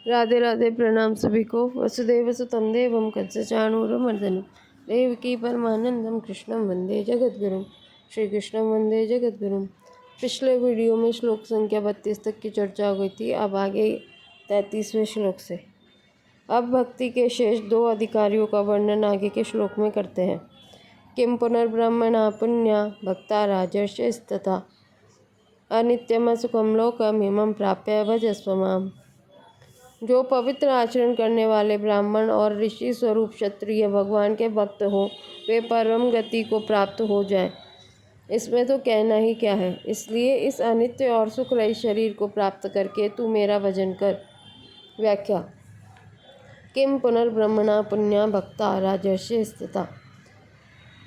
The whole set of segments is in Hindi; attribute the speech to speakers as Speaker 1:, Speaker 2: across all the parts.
Speaker 1: राधे राधे। प्रणाम सभी को। वसुदेव सुतं देवं कंसचाणूरमर्दनं देवकी परमानंदम कृष्णं वंदे जगद्गुरुं। श्री कृष्ण वंदे जगद्गुरुं। पिछले वीडियो में श्लोक संख्या 32 तक की चर्चा हो गई थी। अब आगे 33वें श्लोक से अब भक्ति के शेष दो अधिकारियों का वर्णन आगे के श्लोक में करते हैं। किम पुनर्ब्रह्मणा पुण्या भक्ता राजर्षिस्तथा अनित्यम सुखम लोकमिमं प्राप्य भजस्व माम्। जो पवित्र आचरण करने वाले ब्राह्मण और ऋषि स्वरूप क्षत्रिय भगवान के भक्त हो वे परम गति को प्राप्त हो जाएं, इसमें तो कहना ही क्या है। इसलिए इस अनित्य और सुख रहित शरीर को प्राप्त करके तू मेरा भजन कर। व्याख्या। किम पुनर्ब्रह्मणा पुण्या भक्ता राजर्षिस्तथा।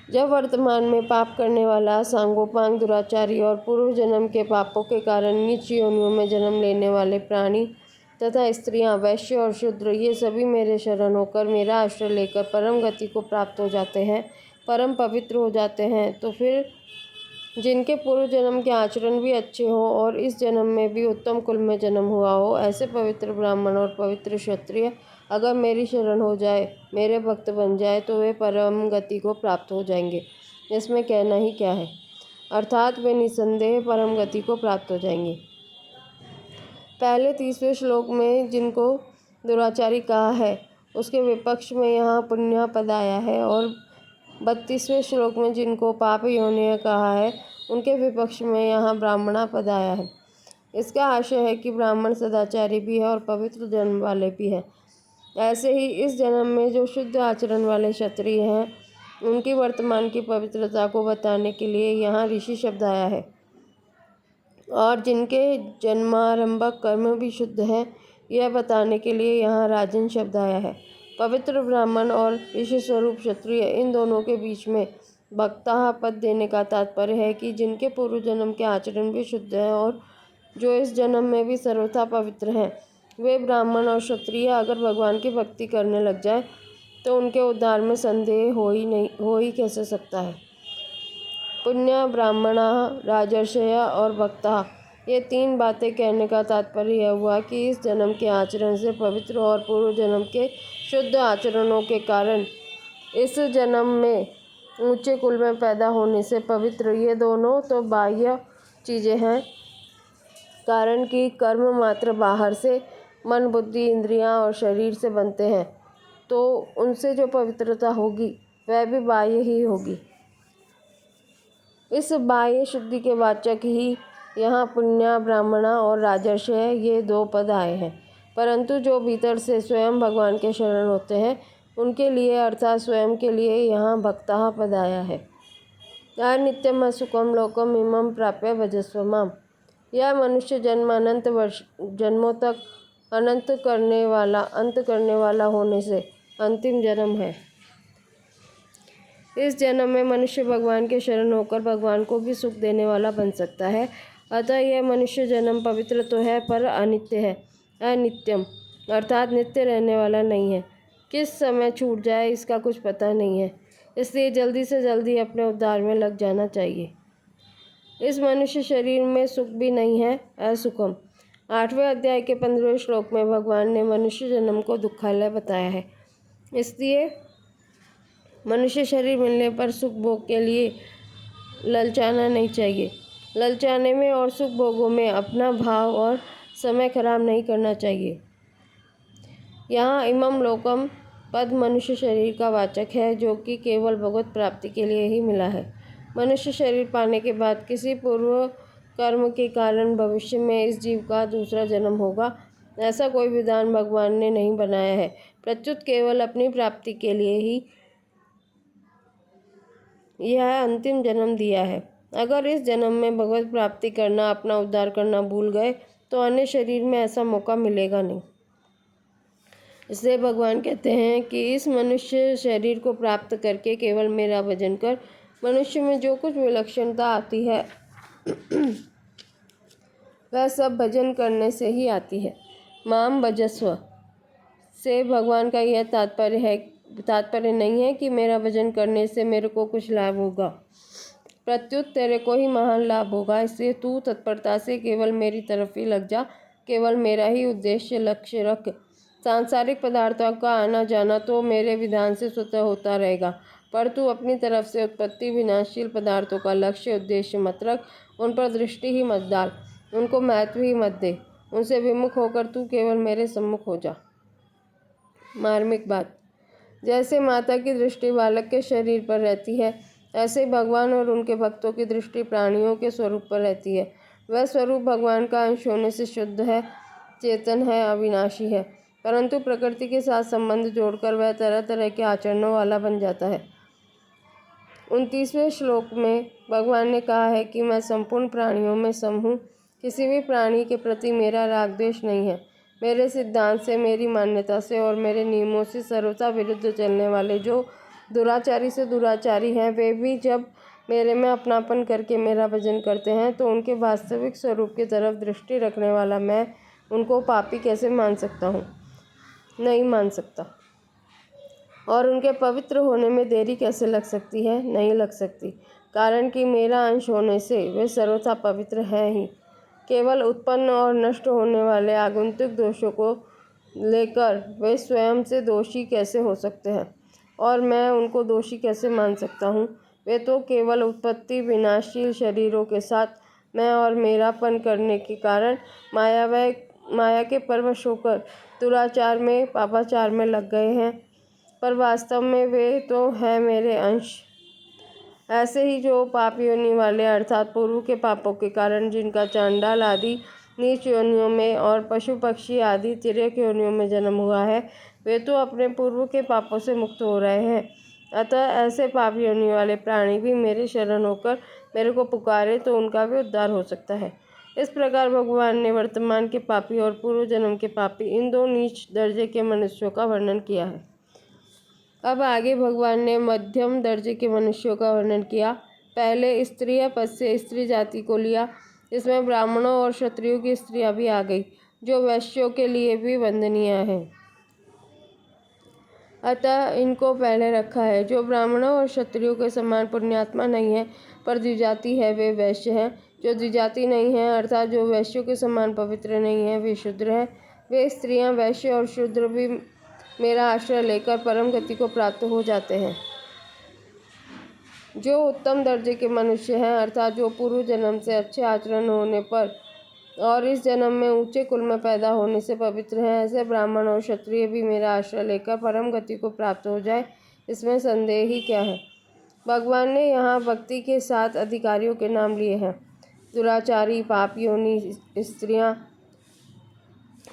Speaker 1: जब वर्तमान में पाप करने वाला सांगोपांग दुराचारी और पूर्व जन्म के पापों के कारण नीच योनियों में जन्म लेने वाले प्राणी तथा स्त्रियां, वैश्य और शूद्र ये सभी मेरे शरण होकर मेरा आश्रय लेकर परम गति को प्राप्त हो जाते हैं, परम पवित्र हो जाते हैं, तो फिर जिनके पूर्व जन्म के आचरण भी अच्छे हो और इस जन्म में भी उत्तम कुल में जन्म हुआ हो, ऐसे पवित्र ब्राह्मण और पवित्र क्षत्रिय अगर मेरी शरण हो जाए, मेरे भक्त बन जाए, तो वे परम गति को प्राप्त हो जाएंगे। इसमें कहना ही क्या है, अर्थात वे निसंदेह परम गति को प्राप्त हो जाएंगे। पहले 30वें श्लोक में जिनको दुराचारी कहा है उसके विपक्ष में यहाँ पुण्य पद आया है, और 32वें श्लोक में जिनको पाप योनि कहा है उनके विपक्ष में यहाँ ब्राह्मणा पद आया है। इसका आशय है कि ब्राह्मण सदाचारी भी है और पवित्र जन्म वाले भी है। ऐसे ही इस जन्म में जो शुद्ध आचरण वाले क्षत्रिय हैं उनकी वर्तमान की पवित्रता को बताने के लिए यहाँ ऋषि शब्द आया है, और जिनके जन्मारंभक कर्म भी शुद्ध हैं यह बताने के लिए यहाँ राजन शब्द आया है। पवित्र ब्राह्मण और ऋषि स्वरूप क्षत्रिय इन दोनों के बीच में भक्ता पद देने का तात्पर्य है कि जिनके पूर्व जन्म के आचरण भी शुद्ध हैं और जो इस जन्म में भी सर्वथा पवित्र हैं, वे ब्राह्मण और क्षत्रिय अगर भगवान की भक्ति करने लग जाए तो उनके उद्धार में संदेह हो ही कैसे सकता है। पुण्य, ब्राह्मणा, राजर्षय और भक्ता ये तीन बातें कहने का तात्पर्य यह हुआ कि इस जन्म के आचरण से पवित्र और पूर्व जन्म के शुद्ध आचरणों के कारण इस जन्म में ऊंचे कुल में पैदा होने से पवित्र, ये दोनों तो बाह्य चीज़ें हैं, कारण कि कर्म मात्र बाहर से मन, बुद्धि, इंद्रियां और शरीर से बनते हैं, तो उनसे जो पवित्रता होगी वह भी बाह्य ही होगी। इस बाह्य शुद्धि के वाचक ही यहाँ पुण्य, ब्राह्मणा और राजर्षय ये दो पद आए हैं, परंतु जो भीतर से स्वयं भगवान के शरण होते हैं उनके लिए अर्थात स्वयं के लिए यहाँ भक्ता पद आया है। अनित्यम सुखम लोकम इमं प्राप्य भजस्व माम्। यह मनुष्य जन्म अनंत वर्ष जन्मों तक अंत करने वाला होने से अंतिम जन्म है। इस जन्म में मनुष्य भगवान के शरण होकर भगवान को भी सुख देने वाला बन सकता है। अतः यह मनुष्य जन्म पवित्र तो है पर अनित्य है, अनित्यम अर्थात नित्य रहने वाला नहीं है। किस समय छूट जाए इसका कुछ पता नहीं है, इसलिए जल्दी से जल्दी अपने उद्धार में लग जाना चाहिए। इस मनुष्य शरीर में सुख भी नहीं है, असुखम। 8वें अध्याय के 15वें श्लोक में भगवान ने मनुष्य जन्म को दुखालय बताया है, इसलिए मनुष्य शरीर मिलने पर सुख भोग के लिए ललचाना नहीं चाहिए। ललचाने में और सुख भोगों में अपना भाव और समय खराब नहीं करना चाहिए। यहाँ इमम लोकम पद मनुष्य शरीर का वाचक है, जो कि केवल भगवत प्राप्ति के लिए ही मिला है। मनुष्य शरीर पाने के बाद किसी पूर्व कर्म के कारण भविष्य में इस जीव का दूसरा जन्म होगा, ऐसा कोई विधान भगवान ने नहीं बनाया है। प्रत्युत केवल अपनी प्राप्ति के लिए ही यह अंतिम जन्म दिया है। अगर इस जन्म में भगवत प्राप्ति करना, अपना उद्धार करना भूल गए तो अन्य शरीर में ऐसा मौका मिलेगा नहीं। इसलिए भगवान कहते हैं कि इस मनुष्य शरीर को प्राप्त करके केवल मेरा भजन कर। मनुष्य में जो कुछ विलक्षणता आती है वह सब भजन करने से ही आती है। माम भजस्व से भगवान का यह तात्पर्य नहीं है कि मेरा भजन करने से मेरे को कुछ लाभ होगा, प्रत्युत तेरे को ही महान लाभ होगा। इसलिए तू तत्परता से केवल मेरी तरफ ही लग जा, केवल मेरा ही उद्देश्य लक्ष्य रख। सांसारिक पदार्थों का आना जाना तो मेरे विधान से स्वतः होता रहेगा, पर तू अपनी तरफ से उत्पत्ति विनाशशील पदार्थों का लक्ष्य उद्देश्य मत रख, उन पर दृष्टि ही मत डाल, उनको महत्व ही मत दे। उनसे विमुख होकर तू केवल मेरे सम्मुख हो जा। मार्मिक बात। जैसे माता की दृष्टि बालक के शरीर पर रहती है, ऐसे भगवान और उनके भक्तों की दृष्टि प्राणियों के स्वरूप पर रहती है। वह स्वरूप भगवान का अंश होने से शुद्ध है, चेतन है, अविनाशी है, परंतु प्रकृति के साथ संबंध जोड़कर वह तरह तरह के आचरणों वाला बन जाता है। 29वें श्लोक में भगवान ने कहा है कि मैं संपूर्ण प्राणियों में सम हूँ, किसी भी प्राणी के प्रति मेरा राग द्वेष नहीं है। मेरे सिद्धांत से, मेरी मान्यता से और मेरे नियमों से सर्वथा विरुद्ध चलने वाले जो दुराचारी से दुराचारी हैं, वे भी जब मेरे में अपनापन करके मेरा भजन करते हैं तो उनके वास्तविक स्वरूप की तरफ दृष्टि रखने वाला मैं उनको पापी कैसे मान सकता हूँ? नहीं मान सकता। और उनके पवित्र होने में देरी कैसे लग सकती है? नहीं लग सकती, कारण कि मेरा अंश होने से वे सर्वथा पवित्र हैं ही। केवल उत्पन्न और नष्ट होने वाले आगंतुक दोषों को लेकर वे स्वयं से दोषी कैसे हो सकते हैं और मैं उनको दोषी कैसे मान सकता हूँ? वे तो केवल उत्पत्ति विनाशशील शरीरों के साथ मैं और मेरापन करने के कारण माया के परवश होकर दुराचार में, पापाचार में लग गए हैं, पर वास्तव में वे तो हैं मेरे अंश। ऐसे ही जो पाप योनि वाले अर्थात पूर्व के पापों के कारण जिनका चांडाल आदि नीच योनियों में और पशु पक्षी आदि तिर्यक योनियों में जन्म हुआ है, वे तो अपने पूर्व के पापों से मुक्त हो रहे हैं। अतः ऐसे पाप योनि वाले प्राणी भी मेरे शरण होकर मेरे को पुकारे तो उनका भी उद्धार हो सकता है। इस प्रकार भगवान ने वर्तमान के पापी और पूर्व जन्म के पापी, इन दो नीच दर्जे के मनुष्यों का वर्णन किया है। अब आगे भगवान ने मध्यम दर्जे के मनुष्यों का वर्णन किया। पहले स्त्रीय पद से स्त्री जाति को लिया, इसमें ब्राह्मणों और क्षत्रियों की स्त्रियां भी आ गई, जो वैश्यों के लिए भी वंदनीय है। अतः इनको पहले रखा है। जो ब्राह्मणों और क्षत्रियों के समान पुण्यात्मा नहीं है पर द्विजाति है, वे वैश्य हैं। जो द्विजाति नहीं है अर्थात जो वैश्यों के समान पवित्र नहीं है, वे शूद्र हैं। वे स्त्रियां, वैश्य और शूद्र भी मेरा आश्रय लेकर परम गति को प्राप्त हो जाते हैं। जो उत्तम दर्जे के मनुष्य हैं अर्थात जो पूर्व जन्म से अच्छे आचरण होने पर और इस जन्म में ऊंचे कुल में पैदा होने से पवित्र हैं, ऐसे ब्राह्मण और क्षत्रिय भी मेरा आश्रय लेकर परम गति को प्राप्त हो जाए, इसमें संदेह ही क्या है। भगवान ने यहाँ भक्ति के 7 अधिकारियों के नाम लिए हैं। दुराचारी, पाप योनि स्त्रियाँ,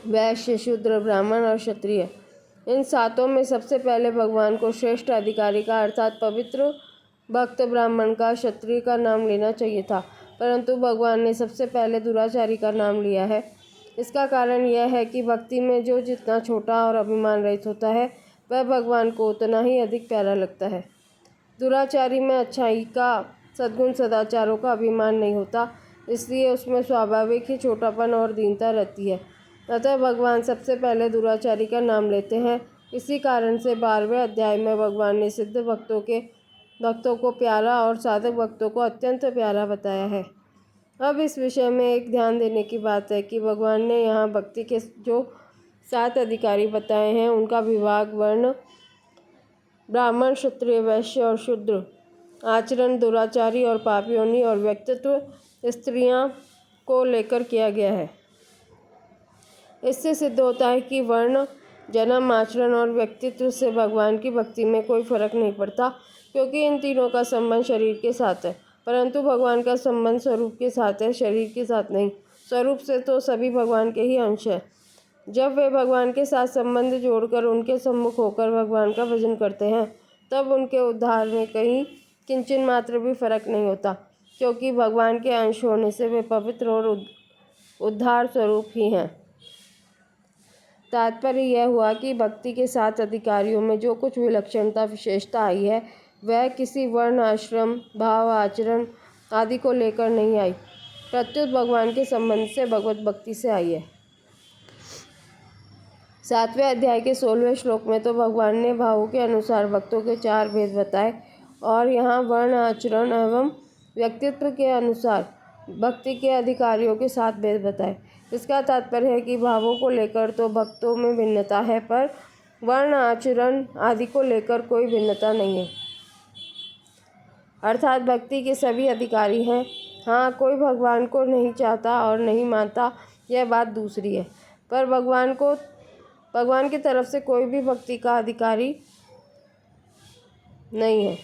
Speaker 1: वैश्य, शूद्र, ब्राह्मण और क्षत्रिय। इन 7 में सबसे पहले भगवान को श्रेष्ठ अधिकारी का अर्थात पवित्र भक्त ब्राह्मण का, क्षत्रिय का नाम लेना चाहिए था, परंतु भगवान ने सबसे पहले दुराचारी का नाम लिया है। इसका कारण यह है कि भक्ति में जो जितना छोटा और अभिमान रहित होता है वह भगवान को उतना ही अधिक प्यारा लगता है। दुराचारी में अच्छाई का, सद्गुण सदाचारों का अभिमान नहीं होता, इसलिए उसमें स्वाभाविक ही छोटापन और दीनता रहती है। अतः भगवान सबसे पहले दुराचारी का नाम लेते हैं। इसी कारण से 12वें अध्याय में भगवान ने सिद्ध भक्तों को प्यारा और साधक भक्तों को अत्यंत प्यारा बताया है। अब इस विषय में एक ध्यान देने की बात है कि भगवान ने यहाँ भक्ति के जो 7 अधिकारी बताए हैं उनका विभाग वर्ण, ब्राह्मण, क्षत्रिय, वैश्य और शूद्र, आचरण, दुराचारी और पापयोनि और व्यक्तित्व स्त्रियां को लेकर किया गया है। इससे सिद्ध होता है कि वर्ण, जन्म, आचरण और व्यक्तित्व से भगवान की भक्ति में कोई फर्क नहीं पड़ता, क्योंकि इन तीनों का संबंध शरीर के साथ है, परंतु भगवान का संबंध स्वरूप के साथ है, शरीर के साथ नहीं। स्वरूप से तो सभी भगवान के ही अंश हैं। जब वे भगवान के साथ संबंध जोड़कर उनके सम्मुख होकर भगवान का भजन करते हैं, तब उनके उद्धार में कहीं किंचन मात्र भी फर्क नहीं होता, क्योंकि भगवान के अंश होने से वे पवित्र और उद्धार स्वरूप ही हैं। तात्पर्य यह हुआ कि भक्ति के 7 अधिकारियों में जो कुछ विलक्षणता, विशेषता आई है, वह किसी वर्ण, आश्रम, भाव, आचरण आदि को लेकर नहीं आई, प्रत्युत भगवान के संबंध से, भगवत भक्ति से आई है। 7वें अध्याय के 16वें श्लोक में तो भगवान ने भावों के अनुसार भक्तों के 4 भेद बताए और यहाँ वर्ण, आचरण एवं व्यक्तित्व के अनुसार भक्ति के अधिकारियों के 7 भेद बताए। इसका तात्पर्य है कि भावों को लेकर तो भक्तों में भिन्नता है, पर वर्ण, आचरण आदि को लेकर कोई भिन्नता नहीं है। अर्थात भक्ति के सभी अधिकारी हैं। हाँ, कोई भगवान को नहीं चाहता और नहीं मानता, यह बात दूसरी है, पर भगवान की तरफ से कोई भी भक्ति का अधिकारी नहीं है।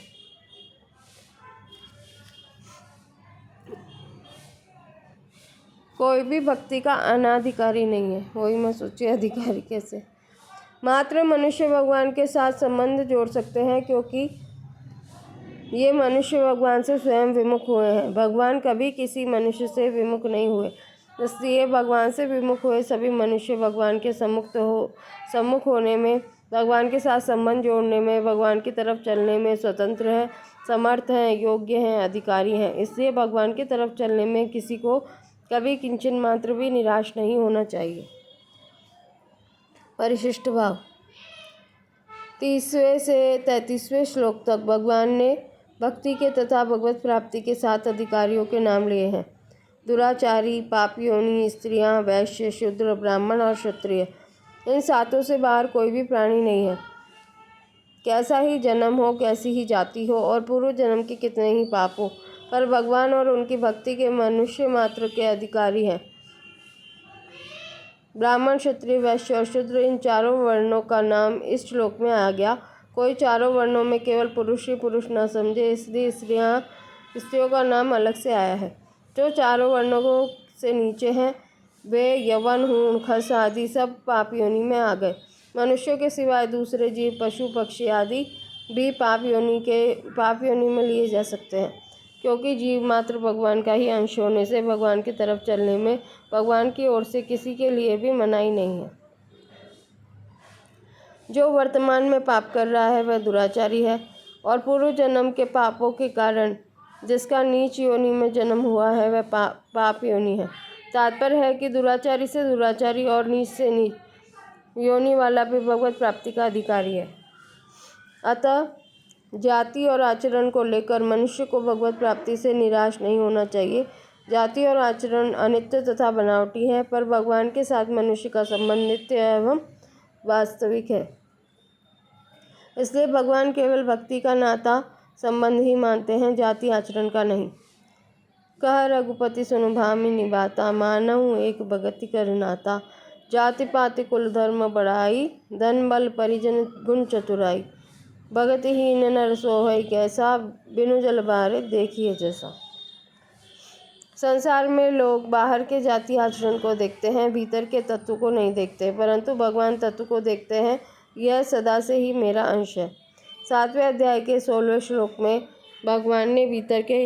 Speaker 1: कोई भी भक्ति का अनाधिकारी नहीं है। वही मैं सोची अधिकारी कैसे। मात्र मनुष्य भगवान के साथ संबंध जोड़ सकते हैं, क्योंकि ये मनुष्य भगवान से स्वयं विमुख हुए हैं। भगवान कभी किसी मनुष्य से विमुख नहीं हुए, इसलिए भगवान से विमुख हुए सभी मनुष्य भगवान के सम्मुख होने में, भगवान के साथ संबंध जोड़ने में, भगवान की तरफ चलने में स्वतंत्र हैं, समर्थ हैं, योग्य हैं, अधिकारी हैं। इसलिए भगवान की तरफ चलने में किसी को कभी किंचन मात्र भी निराश नहीं होना चाहिए। परिशिष्ट भाव। 30वें से 33वें श्लोक तक भगवान ने भक्ति के तथा भगवत प्राप्ति के 7 अधिकारियों के नाम लिए हैं। दुराचारी, पापयोनि, स्त्रियां, वैश्य, शूद्र, ब्राह्मण और क्षत्रिय। इन 7 से बाहर कोई भी प्राणी नहीं है। कैसा ही जन्म हो, कैसी ही जाति हो और पूर्व जन्म के कितने ही पाप हो, पर भगवान और उनकी भक्ति के मनुष्य मात्र के अधिकारी हैं। ब्राह्मण, क्षत्रिय, वैश्य और शूद्र, इन 4 वर्णों का नाम इस श्लोक में आ गया। कोई 4 वर्णों में केवल पुरुष ही पुरुष न समझे, इसलिए स्त्रियों का नाम अलग से आया है। जो 4 वर्णों से नीचे हैं वे यवन, हूण, खस आदि सब पाप योनि में आ गए। मनुष्यों के सिवाय दूसरे जीव, पशु, पक्षी आदि भी पाप योनि में लिए जा सकते हैं, क्योंकि जीव मात्र भगवान का ही अंश होने से भगवान की तरफ चलने में भगवान की ओर से किसी के लिए भी मनाही नहीं है। जो वर्तमान में पाप कर रहा है वह दुराचारी है, और पूर्व जन्म के पापों के कारण जिसका नीच योनि में जन्म हुआ है वह पाप योनि है। तात्पर्य है कि दुराचारी से दुराचारी और नीच से नीच योनि वाला भी भगवत प्राप्ति का अधिकारी है। अतः जाति और आचरण को लेकर मनुष्य को भगवत प्राप्ति से निराश नहीं होना चाहिए। जाति और आचरण अनित्य तथा बनावटी है, पर भगवान के साथ मनुष्य का संबंध नित्य एवं वास्तविक है। इसलिए भगवान केवल भक्ति का नाता संबंध ही मानते हैं, जाति आचरण का नहीं। कह रघुपति सुनु भामिनी बाता, मानहु एक भगति कर नाता। जाति पाति कुल धर्म बढ़ाई, धन बल परिजन गुण चतुराई। भगतिहीन नर सोहै कैसा, बिनु जल बारे देखिए जैसा। संसार में लोग बाहर के जाति आचरण को देखते हैं, भीतर के तत्व को नहीं देखते, परंतु भगवान तत्व को देखते हैं। यह सदा से ही मेरा अंश है। 7वें अध्याय के 16वें श्लोक में भगवान ने भीतर के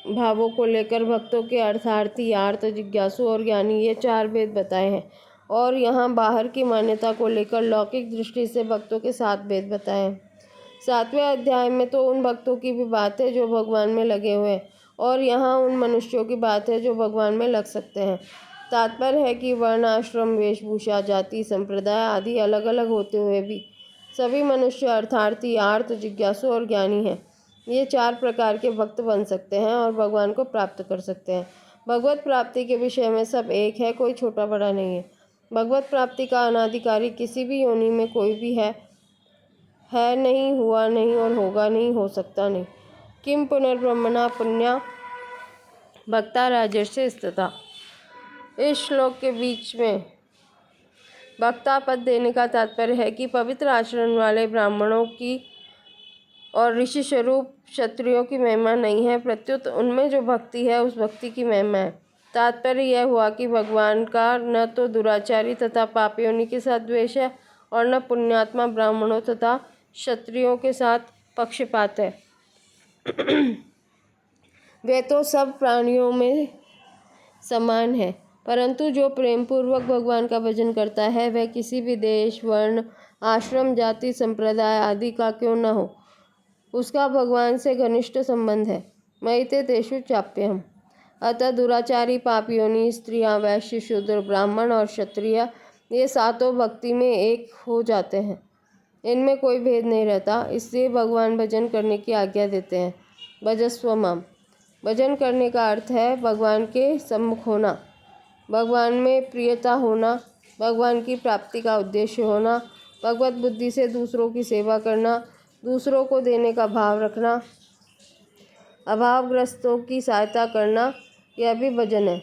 Speaker 1: भावों को लेकर भक्तों के अर्थार्थी, आर्त, जिज्ञासु और ज्ञानी ये 4 भेद बताए हैं, और यहाँ बाहर की मान्यता को लेकर लौकिक दृष्टि से भक्तों के 7 भेद बताए हैं। 7वें अध्याय में तो उन भक्तों की भी बात है जो भगवान में लगे हुए हैं, और यहाँ उन मनुष्यों की बात है जो भगवान में लग सकते हैं। तात्पर्य है कि वर्ण, आश्रम, वेशभूषा, जाति, संप्रदाय आदि अलग अलग होते हुए भी सभी मनुष्य अर्थार्थी, आर्त, जिज्ञासु और ज्ञानी हैं। ये 4 प्रकार के भक्त बन सकते हैं और भगवान को प्राप्त कर सकते हैं। भगवत प्राप्ति के विषय में सब एक है, कोई छोटा बड़ा नहीं है। भगवत प्राप्ति का अनाधिकारी किसी भी योनि में कोई भी है नहीं, हुआ नहीं और होगा नहीं, हो सकता नहीं। किम पुनर्ब्रह्मणा पुण्या भक्ता राजर्षि स्तता। इस श्लोक के बीच में भक्ता पद देने का तात्पर्य है कि पवित्र आचरण वाले ब्राह्मणों की और ऋषि स्वरूप क्षत्रियों की महिमा नहीं है, प्रत्युत उनमें जो भक्ति है उस भक्ति की महिमा है। तात्पर्य यह हुआ कि भगवान का न तो दुराचारी तथा पापियों के साथ द्वेष है और न पुण्यात्मा ब्राह्मणों तथा क्षत्रियों के साथ पक्षपात है। वे तो सब प्राणियों में समान है, परंतु जो प्रेम पूर्वक भगवान का भजन करता है वह किसी भी देश, वर्ण, आश्रम, जाति, संप्रदाय आदि का क्यों न हो, उसका भगवान से घनिष्ठ संबंध है। मयिते तेषु चाप्यहम्। अतः दुराचारी, पापियोनि, स्त्रियां, वैश्य, शूद्र, ब्राह्मण और क्षत्रिय ये 7 भक्ति में एक हो जाते हैं। इनमें कोई भेद नहीं रहता, इसलिए भगवान भजन करने की आज्ञा देते हैं। भजस्व माम। भजन करने का अर्थ है भगवान के सम्मुख होना। भगवान में प्रियता होना, भगवान की प्राप्ति का उद्देश्य होना, भगवत बुद्धि से दूसरों की सेवा करना, दूसरों को देने का भाव रखना, अभावग्रस्तों की सहायता करना, यह भी भजन है।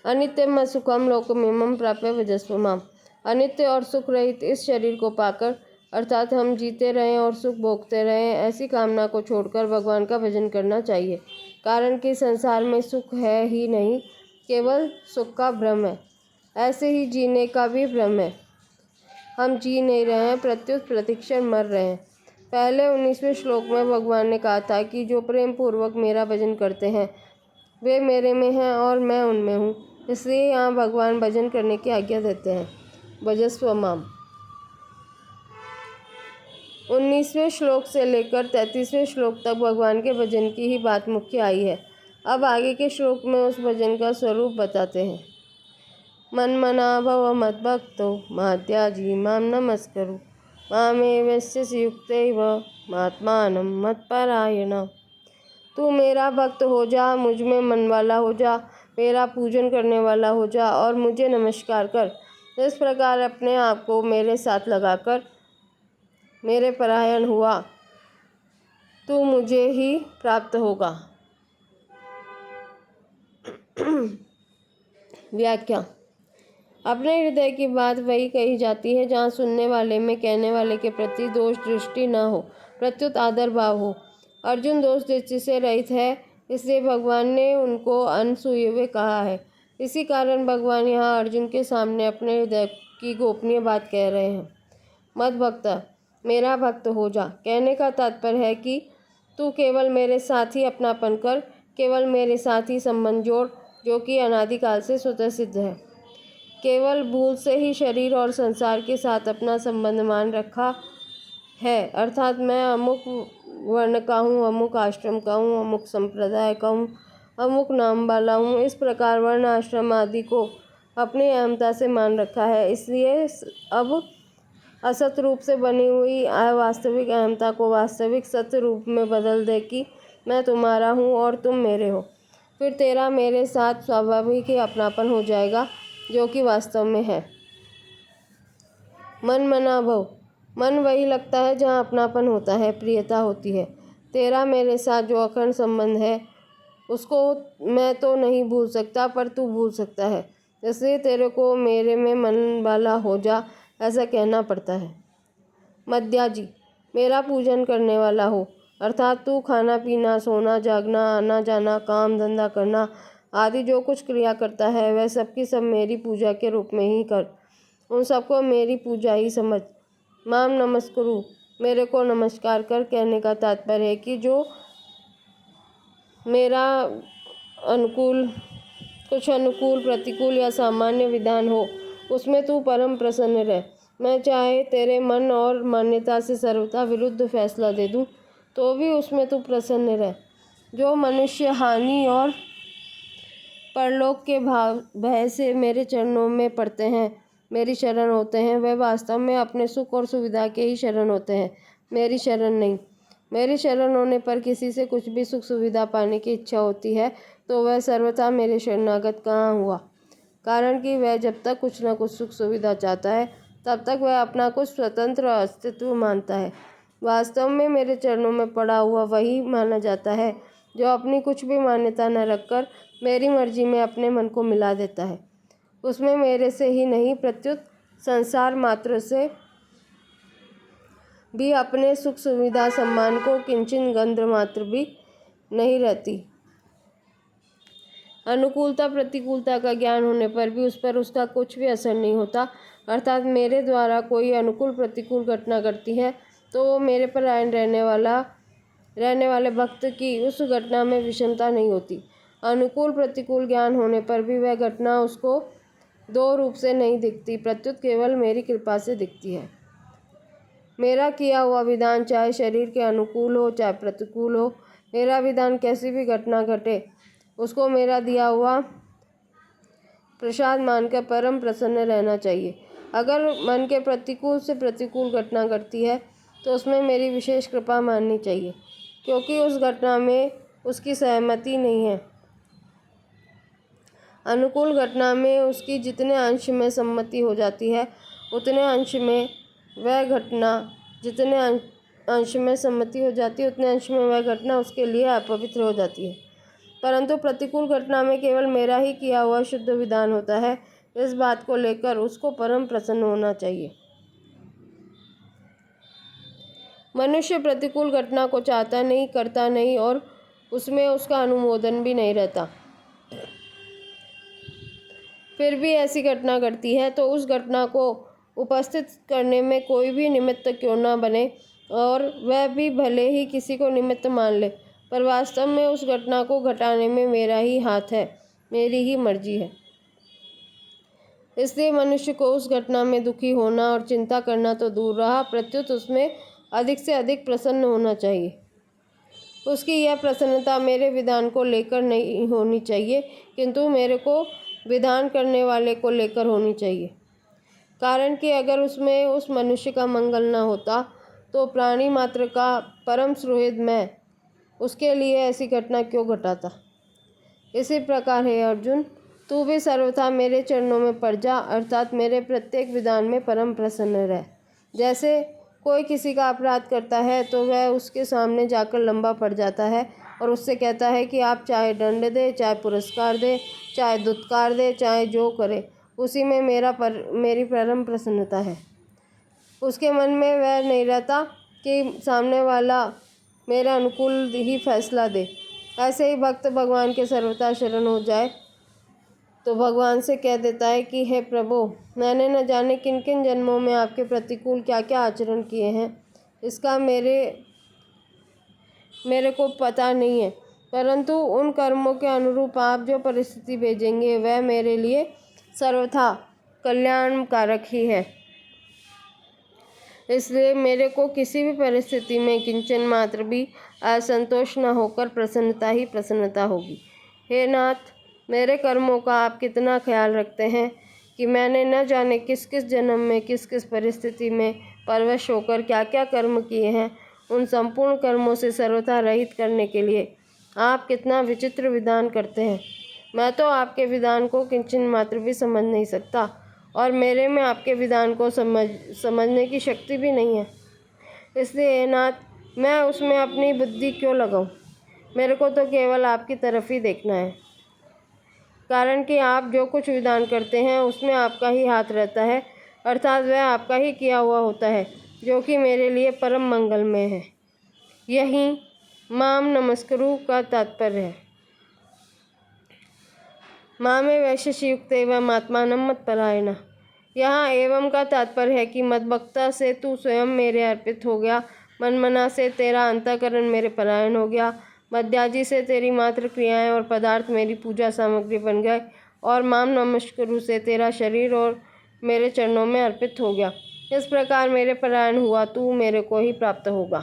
Speaker 1: अनित्यम सुखम लोकमिमं प्राप्य भजस्व माम। अनित्य और सुख रहित इस शरीर को पाकर, अर्थात हम जीते रहें और सुख भोगते रहें, ऐसी कामना को छोड़कर भगवान का भजन करना चाहिए। कारण कि संसार में सुख है ही नहीं, केवल सुख का भ्रम है। ऐसे ही जीने का भी भ्रम है। हम जी नहीं रहे हैं, प्रत्युत प्रतिक्षण मर रहे हैं। पहले 19वें श्लोक में भगवान ने कहा था कि जो प्रेम पूर्वक मेरा भजन करते हैं वे मेरे में हैं और मैं उनमें हूँ। इसलिए यहाँ भगवान भजन करने की आज्ञा देते हैं, भजस्व माम। 19वें श्लोक से लेकर 33वें श्लोक तक भगवान के भजन की ही बात मुख्य आई है। अब आगे के श्लोक में उस भजन का स्वरूप बताते हैं। मन्मना भव मद्भक्तो मात्याजी माम नमस्करु मामेवस्य युक्तैव महात्मानं मत्परायण। तू मेरा भक्त हो जा, मुझ में मन वाला हो जा, मेरा पूजन करने वाला हो जा और मुझे नमस्कार कर। इस प्रकार अपने आप को मेरे साथ लगाकर मेरे परायण हुआ तू मुझे ही प्राप्त होगा। व्याख्या। अपने हृदय की बात वही कही जाती है जहाँ सुनने वाले में कहने वाले के प्रति दोष दृष्टि न हो, प्रत्युत आदर भाव हो। अर्जुन दोष दृष्टि से रहित है, इसलिए भगवान ने उनको अनसूये हुए कहा है। इसी कारण भगवान यहाँ अर्जुन के सामने अपने हृदय की गोपनीय बात कह रहे हैं। मद भक्त, मेरा भक्त हो जा। कहने का तात्पर्य है कि तू केवल मेरे साथ ही अपनापन कर, केवल मेरे साथ ही संबंध जोड़, जो कि अनादिकाल से स्वतः सिद्ध है। केवल भूल से ही शरीर और संसार के साथ अपना संबंध मान रखा है, अर्थात मैं अमुक वर्ण का हूँ, अमुक आश्रम का हूँ, अमुक संप्रदाय का हूँ, अमुक नाम वाला हूँ। इस प्रकार वर्ण आश्रम आदि को अपनी अहमता से मान रखा है। इसलिए अब असत रूप से बनी हुई अवास्तविक अहमता को वास्तविक सत्य रूप में बदल दे कि मैं तुम्हारा हूँ और तुम मेरे हो। फिर तेरा मेरे साथ स्वाभाविक ही अपनापन हो जाएगा, जो कि वास्तव में है। मन मना भव, मन वही लगता है जहाँ अपनापन होता है, प्रियता होती है। तेरा मेरे साथ जो अखंड संबंध है उसको मैं तो नहीं भूल सकता, पर तू भूल सकता है। इसलिए तेरे को मेरे में मन वाला हो जा, ऐसा कहना पड़ता है। मद्याजी, मेरा पूजन करने वाला हो, अर्थात तू खाना पीना, सोना जागना, आना जाना, काम धंधा करना आदि जो कुछ क्रिया करता है वह सबकी सब मेरी पूजा के रूप में ही कर। उन सबको मेरी पूजा ही समझ। माम नमस्कुरु, मेरे को नमस्कार कर। कहने का तात्पर्य है कि जो मेरा कुछ अनुकूल प्रतिकूल या सामान्य विधान हो उसमें तू परम प्रसन्न रह। मैं चाहे तेरे मन और मान्यता से सर्वथा विरुद्ध फैसला दे दूं तो भी उसमें तू प्रसन्न रह। जो मनुष्य हानि और परलोक के भय से मेरे चरणों में पड़ते हैं, मेरी शरण होते हैं, वह वास्तव में अपने सुख और सुविधा के ही शरण होते हैं, मेरी शरण नहीं। मेरी शरण होने पर किसी से कुछ भी सुख सुविधा पाने की इच्छा होती है तो वह सर्वथा मेरे शरणागत कहाँ हुआ। कारण कि वह जब तक कुछ न कुछ सुख सुविधा चाहता है तब तक वह अपना कुछ स्वतंत्र अस्तित्व मानता है। वास्तव में मेरे चरणों में पड़ा हुआ वही माना जाता है जो अपनी कुछ भी मान्यता न रखकर मेरी मर्जी में अपने मन को मिला देता है। उसमें मेरे से ही नहीं, प्रत्युत संसार मात्र से भी अपने सुख सुविधा सम्मान को किंचन गंध मात्र भी नहीं रहती। अनुकूलता प्रतिकूलता का ज्ञान होने पर भी उस पर उसका कुछ भी असर नहीं होता। अर्थात मेरे द्वारा कोई अनुकूल प्रतिकूल घटना घटती है तो वो मेरे पर आयन रहने वाले भक्त की उस घटना में विषमता नहीं होती। अनुकूल प्रतिकूल ज्ञान होने पर भी वह घटना उसको दो रूप से नहीं दिखती, प्रत्युत केवल मेरी कृपा से दिखती है। मेरा किया हुआ विधान चाहे शरीर के अनुकूल हो चाहे प्रतिकूल हो, मेरा विधान कैसी भी घटना घटे उसको मेरा दिया हुआ प्रसाद मानकर परम प्रसन्न रहना चाहिए। अगर मन के प्रतिकूल से प्रतिकूल घटना घटती है तो उसमें मेरी विशेष कृपा माननी चाहिए, क्योंकि उस घटना में उसकी सहमति नहीं है। अनुकूल घटना में उसकी जितने अंश में सम्मति हो जाती है उतने अंश में वह घटना जितने अंश में सम्मति हो जाती है उतने अंश में वह घटना उसके लिए अपवित्र हो जाती है। परंतु प्रतिकूल घटना में केवल मेरा ही किया हुआ शुद्ध विधान होता है। इस बात को लेकर उसको परम प्रसन्न होना चाहिए। मनुष्य प्रतिकूल घटना को चाहता नहीं, करता नहीं और उसमें उसका अनुमोदन भी नहीं रहता। फिर भी ऐसी घटना घटती है तो उस घटना को उपस्थित करने में कोई भी निमित्त क्यों न बने और वह भी भले ही किसी को निमित्त मान ले, पर वास्तव में उस घटना को घटाने में मेरा ही हाथ है, मेरी ही मर्जी है। इसलिए मनुष्य को उस घटना में दुखी होना और चिंता करना तो दूर रहा, प्रत्युत उसमें अधिक से अधिक प्रसन्न होना चाहिए। उसकी यह प्रसन्नता मेरे विधान को लेकर नहीं होनी चाहिए, किंतु मेरे को विधान करने वाले को लेकर होनी चाहिए। कारण कि अगर उसमें उस मनुष्य का मंगल न होता तो प्राणी मात्र का परम सुहृद मैं उसके लिए ऐसी घटना क्यों घटाता। इसी प्रकार है अर्जुन, तू भी सर्वथा मेरे चरणों में पड़ जा, अर्थात मेरे प्रत्येक विधान में परम प्रसन्न रह। जैसे कोई किसी का अपराध करता है तो वह उसके सामने जाकर लंबा पड़ जाता है और उससे कहता है कि आप चाहे दंड दे, चाहे पुरस्कार दे, चाहे दुत्कार दे, चाहे जो करे, उसी में मेरी परम प्रसन्नता है। उसके मन में वह नहीं रहता कि सामने वाला मेरा अनुकूल ही फैसला दे। ऐसे ही भक्त भगवान के सर्वथा शरण हो जाए तो भगवान से कह देता है कि हे प्रभु, मैंने न जाने किन किन जन्मों में आपके प्रतिकूल क्या क्या आचरण किए हैं, इसका मेरे को पता नहीं है, परंतु उन कर्मों के अनुरूप आप जो परिस्थिति भेजेंगे वह मेरे लिए सर्वथा कल्याणकारक ही है। इसलिए मेरे को किसी भी परिस्थिति में किंचन मात्र भी असंतोष न होकर प्रसन्नता ही प्रसन्नता होगी। हे नाथ, मेरे कर्मों का आप कितना ख्याल रखते हैं कि मैंने न जाने किस किस जन्म में किस किस परिस्थिति में परवश होकर क्या क्या कर्म किए हैं। उन संपूर्ण कर्मों से सर्वथा रहित करने के लिए आप कितना विचित्र विधान करते हैं। मैं तो आपके विधान को किंचन मात्र भी समझ नहीं सकता और मेरे में आपके विधान को समझने की शक्ति भी नहीं है। इसलिए हे नाथ, मैं उसमें अपनी बुद्धि क्यों लगाऊं। मेरे को तो केवल आपकी तरफ ही देखना है, कारण कि आप जो कुछ विधान करते हैं उसमें आपका ही हाथ रहता है, अर्थात वह आपका ही किया हुआ होता है, जो कि मेरे लिए परम मंगलमय है। यही माम नमस्कुरु का तात्पर्य है। मामे वैशेषि युक्त एवं आत्मानं मत्परायण। यहाँ एवं का तात्पर्य है कि मद्भक्ता से तू स्वयं मेरे अर्पित हो गया, मनमना से तेरा अंतःकरण मेरे परायण हो गया, मध्याजी से तेरी मात्र क्रियाएं और पदार्थ मेरी पूजा सामग्री बन गए, और माम नमस्कुरु से तेरा शरीर और मेरे चरणों में अर्पित हो गया। इस प्रकार मेरे परायण हुआ तू मेरे को ही प्राप्त होगा।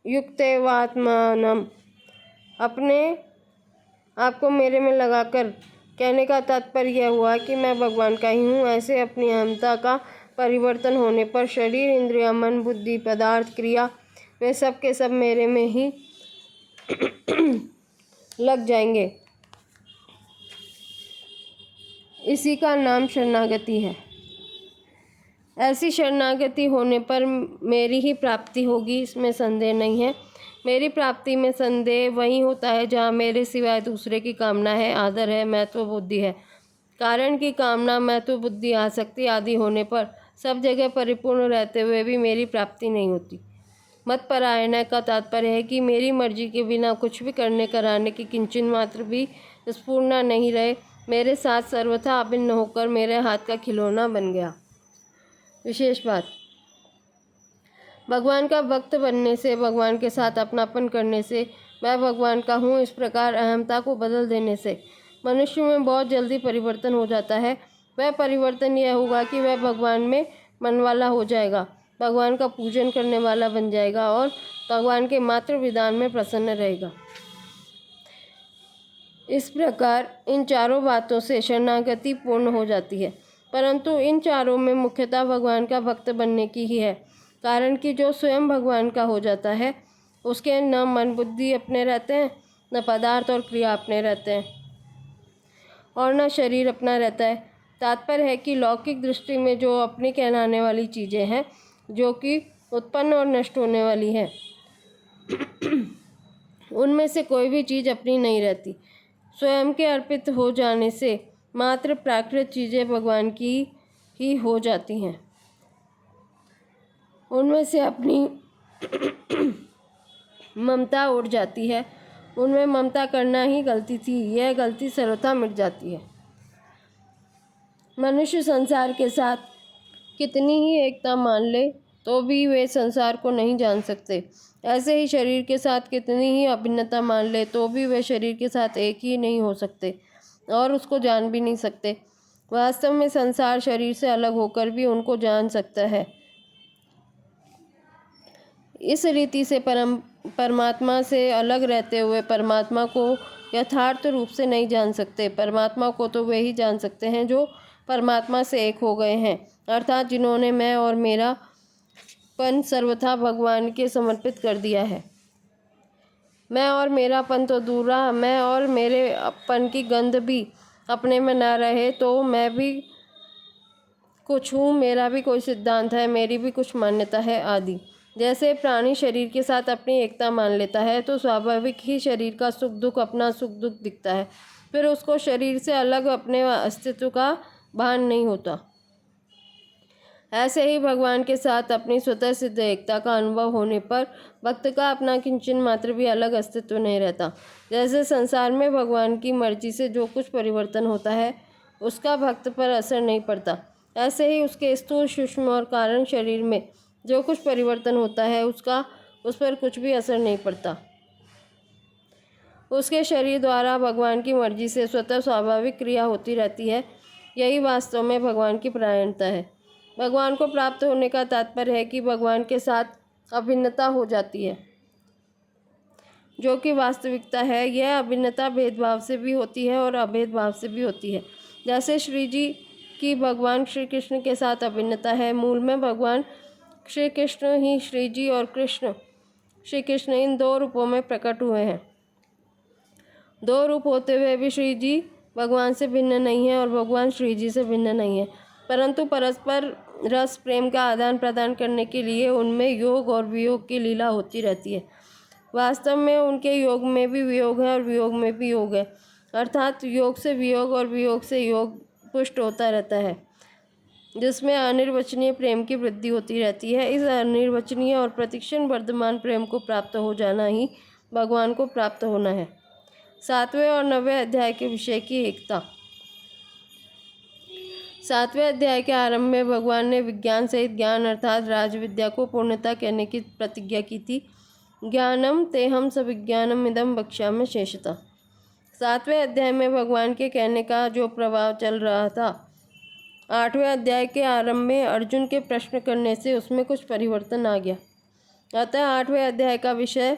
Speaker 1: युक्तैवात्मानम्, अपने आपको मेरे में लगाकर कहने का तात्पर्य यह हुआ कि मैं भगवान का ही हूँ। ऐसे अपनी अहमता का परिवर्तन होने पर शरीर, इंद्रिया, मन, बुद्धि, पदार्थ, क्रिया वे सब के सब मेरे में ही लग जाएंगे। इसी का नाम शरणागति है। ऐसी शरणागति होने पर मेरी ही प्राप्ति होगी, इसमें संदेह नहीं है। मेरी प्राप्ति में संदेह वहीं होता है जहाँ मेरे सिवाय दूसरे की कामना है, आदर है, महत्व बुद्धि है। कारण की कामना, महत्व बुद्धि, आसक्ति आदि होने पर सब जगह परिपूर्ण रहते हुए भी मेरी प्राप्ति नहीं होती। मतपरायण का तात्पर्य है कि मेरी मर्जी के बिना कुछ भी करने कराने की किंचन मात्र भी स्फूर्णा नहीं रहे, मेरे साथ सर्वथा अभिन्न होकर मेरे हाथ का खिलौना बन गया। विशेष बात, भगवान का भक्त बनने से, भगवान के साथ अपनापन करने से, मैं भगवान का हूँ इस प्रकार अहमता को बदल देने से मनुष्य में बहुत जल्दी परिवर्तन हो जाता है। वह परिवर्तन यह होगा कि वह भगवान में मन वाला हो जाएगा, भगवान का पूजन करने वाला बन जाएगा और भगवान के मात्र विधान में प्रसन्न रहेगा। इस प्रकार इन चारों बातों से शरणागति पूर्ण हो जाती है, परंतु इन चारों में मुख्यतः भगवान का भक्त बनने की ही है। कारण कि जो स्वयं भगवान का हो जाता है उसके न मन बुद्धि अपने रहते हैं, न पदार्थ और क्रिया अपने रहते हैं, और न शरीर अपना रहता है। तात्पर्य है कि लौकिक दृष्टि में जो अपनी कहलाने वाली चीज़ें हैं, जो कि उत्पन्न और नष्ट होने वाली हैं, उनमें से कोई भी चीज़ अपनी नहीं रहती। स्वयं के अर्पित हो जाने से मात्र प्राकृत चीज़ें भगवान की ही हो जाती हैं। उनमें से अपनी ममता उड़ जाती है। उनमें ममता करना ही गलती थी, यह गलती सर्वथा मिट जाती है। मनुष्य संसार के साथ कितनी ही एकता मान ले तो भी वे संसार को नहीं जान सकते। ऐसे ही शरीर के साथ कितनी ही अभिन्नता मान ले तो भी वे शरीर के साथ एक ही नहीं हो सकते और उसको जान भी नहीं सकते। वास्तव में संसार शरीर से अलग होकर भी उनको जान सकता है। इस रीति से परमात्मा से अलग रहते हुए परमात्मा को यथार्थ रूप से नहीं जान सकते। परमात्मा को तो वे ही जान सकते हैं जो परमात्मा से एक हो गए हैं, अर्थात जिन्होंने मैं और मेरा पन सर्वथा भगवान के समर्पित कर दिया है। मैं और मेरापन तो दूर रहा, मैं और मेरे अपन की गंध भी अपने में ना रहे तो मैं भी कुछ हूँ, मेरा भी कोई सिद्धांत है, मेरी भी कुछ मान्यता है आदि। जैसे प्राणी शरीर के साथ अपनी एकता मान लेता है तो स्वाभाविक ही शरीर का सुख दुख अपना सुख दुख दिखता है, फिर उसको शरीर से अलग अपने अस्तित्व का भान नहीं होता। ऐसे ही भगवान के साथ अपनी स्वतः सिद्ध एकता का अनुभव होने पर भक्त का अपना किंचन मात्र भी अलग अस्तित्व नहीं रहता। जैसे संसार में भगवान की मर्जी से जो कुछ परिवर्तन होता है उसका भक्त पर असर नहीं पड़ता, ऐसे ही उसके स्थूल सूक्ष्म और कारण शरीर में जो कुछ परिवर्तन होता है उसका उस पर कुछ भी असर नहीं पड़ता। उसके शरीर द्वारा भगवान की मर्जी से स्वतः स्वाभाविक क्रिया होती रहती है। यही वास्तव में भगवान की परायणता है। भगवान को प्राप्त होने का तात्पर्य है कि भगवान के साथ अभिन्नता हो जाती है, जो कि वास्तविकता है। यह अभिन्नता भेदभाव से भी होती है और अभेदभाव से भी होती है। जैसे श्री जी की भगवान श्री कृष्ण के साथ अभिन्नता है। मूल में भगवान श्री कृष्ण ही श्री जी और कृष्ण श्री कृष्ण इन दो रूपों में प्रकट हुए हैं। दो रूप होते हुए भी श्री जी भगवान से भिन्न नहीं है और भगवान श्री जी से भिन्न नहीं है, परंतु परस्पर रस प्रेम का आदान प्रदान करने के लिए उनमें योग और वियोग की लीला होती रहती है। वास्तव में उनके योग में भी वियोग है और वियोग में भी योग है, अर्थात योग से वियोग और वियोग से योग पुष्ट होता रहता है, जिसमें अनिर्वचनीय प्रेम की वृद्धि होती रहती है। इस अनिर्वचनीय और प्रतिक्षण वर्धमान प्रेम को प्राप्त हो जाना ही भगवान को प्राप्त होना है। 7वें और 9वें अध्याय के विषय की एकता। 7वें अध्याय के आरंभ में भगवान ने विज्ञान सहित ज्ञान अर्थात राजविद्या को पूर्णता कहने की प्रतिज्ञा की थी। ज्ञानम तेहम सविज्ञानम इदम वक्ष्यामि शेषतः। 7वें अध्याय में भगवान के कहने का जो प्रभाव चल रहा था, 8वें अध्याय के आरंभ में अर्जुन के प्रश्न करने से उसमें कुछ परिवर्तन आ गया। अतः 8वें अध्याय का विषय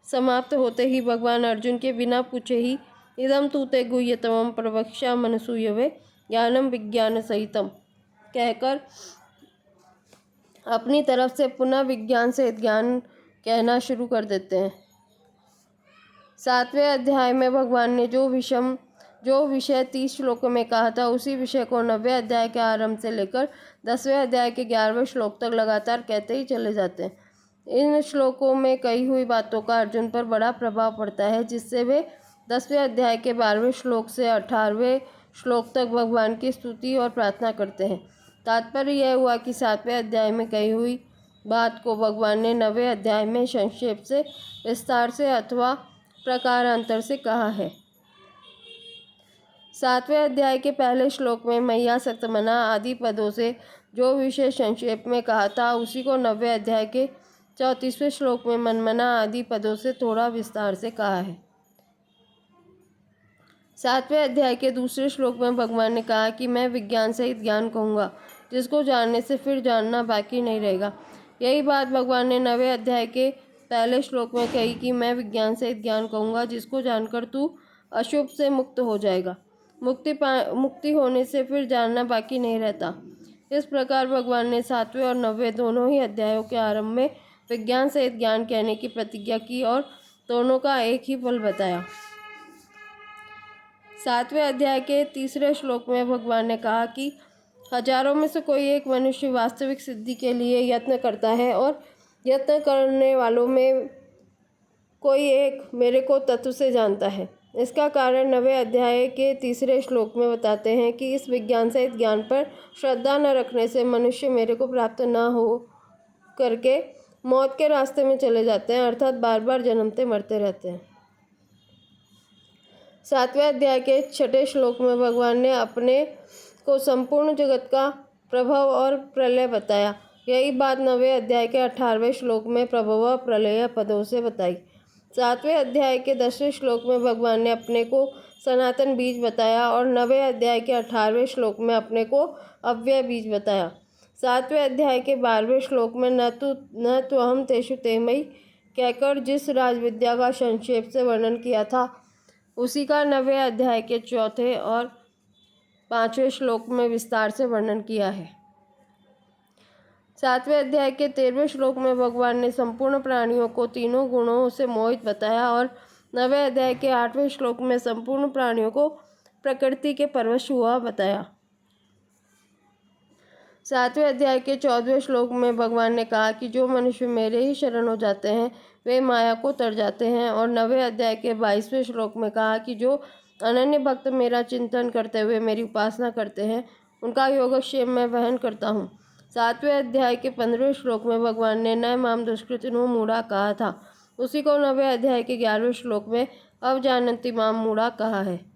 Speaker 1: समाप्त होते ही भगवान अर्जुन के बिना पूछे ही इदम तू ते गुह्यतमं प्रवक्ष्याम्यनसूयवे ज्ञानम विज्ञान सहितम कहकर अपनी तरफ से पुनः विज्ञान सहित ज्ञान कहना शुरू कर देते हैं। 7वें अध्याय में भगवान ने जो विषय 30 श्लोकों में कहा था उसी विषय को 9वें अध्याय के आरंभ से लेकर 10वें अध्याय के 11वें श्लोक तक लगातार कहते ही चले जाते हैं। इन श्लोकों में कही हुई बातों का अर्जुन पर बड़ा प्रभाव पड़ता है, जिससे वे 10वें अध्याय के 12वें श्लोक से 18वें श्लोक तक भगवान की स्तुति और प्रार्थना करते हैं। तात्पर्य यह हुआ कि 7वें अध्याय में कही हुई बात को भगवान ने 9वें अध्याय में संक्षेप से, विस्तार से अथवा प्रकारांतर से कहा है। 7वें अध्याय के पहले श्लोक में मैया सप्तमना आदि पदों से जो विषय संक्षेप में कहा था उसी को 9वें अध्याय के 34वें श्लोक में मनमना आदि पदों से थोड़ा विस्तार से कहा है। 7वें अध्याय के दूसरे श्लोक में भगवान ने कहा कि मैं विज्ञान सहित ज्ञान कहूँगा, जिसको जानने से फिर जानना बाकी नहीं रहेगा। यही बात भगवान ने 9वें अध्याय के पहले श्लोक में कही कि मैं विज्ञान सहित ज्ञान कहूँगा, जिसको जानकर तू अशुभ से मुक्त हो जाएगा। मुक्ति होने से फिर जानना बाकी नहीं रहता। इस प्रकार भगवान ने 7वें और 9वें दोनों ही अध्यायों के आरंभ में विज्ञान सहित ज्ञान कहने की प्रतिज्ञा की और दोनों का एक ही फल बताया। 7वें अध्याय के 3 श्लोक में भगवान ने कहा कि हजारों में से कोई एक मनुष्य वास्तविक सिद्धि के लिए यत्न करता है और यत्न करने वालों में कोई एक मेरे को तत्व से जानता है। इसका कारण 9वें अध्याय के 3 श्लोक में बताते हैं कि इस विज्ञान सहित ज्ञान पर श्रद्धा न रखने से मनुष्य मेरे को प्राप्त न हो करके मौत के रास्ते में चले जाते हैं, अर्थात बार बार जन्मते मरते रहते हैं। 7वें अध्याय के 6 श्लोक में भगवान ने अपने को संपूर्ण जगत का प्रभव और प्रलय बताया। यही बात 9वें अध्याय के 18वें श्लोक में प्रभव और प्रलय पदों से बताई। 7वें अध्याय के 10वें श्लोक में भगवान ने अपने को सनातन बीज बताया और 9वें अध्याय के 18वें श्लोक में अपने को अव्यय बीज बताया। 7वें अध्याय के 12वें श्लोक में न तो हम तेषु तेमयि कहकर जिस राजविद्या का संक्षेप से वर्णन किया था उसी का 9वें अध्याय के 4 और 5वें श्लोक में विस्तार से वर्णन किया है। 7वें अध्याय के 13वें श्लोक में भगवान ने संपूर्ण प्राणियों को तीनों गुणों से मोहित बताया और 9वें अध्याय के 8वें श्लोक में संपूर्ण प्राणियों को प्रकृति के परवश हुआ बताया। 7वें अध्याय के 14वें श्लोक में भगवान ने कहा कि जो मनुष्य मेरे ही शरण हो जाते हैं वे माया को तर जाते हैं और 9वें अध्याय के 22वें श्लोक में कहा कि जो अनन्य भक्त मेरा चिंतन करते हुए मेरी उपासना करते हैं उनका योगक्षेम मैं वहन करता हूँ। 7वें अध्याय के 15वें श्लोक में भगवान ने न माम दुष्कृतिनो मूढ़ा कहा था, उसी को 9वें अध्याय के 11वें श्लोक में अवजानन्ति माम मूढ़ा कहा है।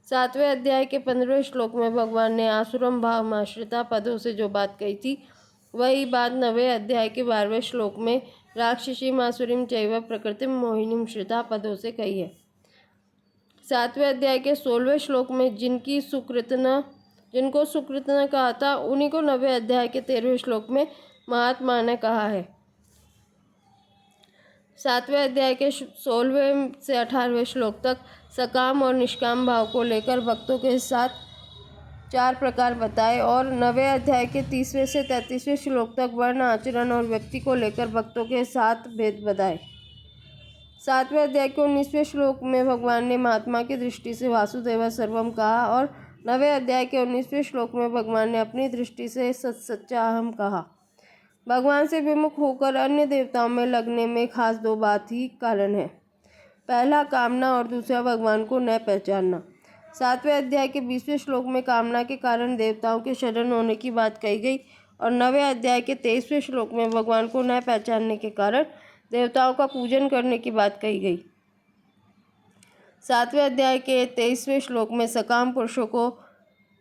Speaker 1: 7वें अध्याय के 15वें श्लोक में भगवान ने आसुरम भाव आश्रिता पदों से जो बात कही थी वही बात 9वें अध्याय के 12वें श्लोक में राक्षसी मासुरीम चैव प्रकृतिम मोहिनीम श्रिता पदों से कही है। 7वें अध्याय के 16वें श्लोक में जिनको सुकृतना कहा था उन्हीं को 9वें अध्याय के 13वें श्लोक में महात्मा ने कहा है। 7वें अध्याय के 16वें से 18वें श्लोक तक सकाम और निष्काम भाव को लेकर भक्तों के साथ 4 प्रकार बताए और 9वें अध्याय के 30वें से 33वें श्लोक तक वर्ण आचरण और व्यक्ति को लेकर भक्तों के साथ भेद बताए। 7वें अध्याय के 19वें श्लोक में भगवान ने महात्मा की दृष्टि से वासुदेव सर्वम कहा और 9वें अध्याय के 19वें श्लोक में भगवान ने अपनी दृष्टि से सच्चा अहम कहा। भगवान से विमुख होकर अन्य देवताओं में लगने में खास 2 बात ही कारण है। पहला कामना और दूसरा भगवान को न पहचानना। 7वें अध्याय के 20वें श्लोक में कामना के कारण देवताओं के शरण होने की बात कही गई और 9वें अध्याय के 23वें श्लोक में भगवान को न पहचानने के कारण देवताओं का पूजन करने की बात कही गई। 7वें अध्याय के 23वें श्लोक में सकाम पुरुषों को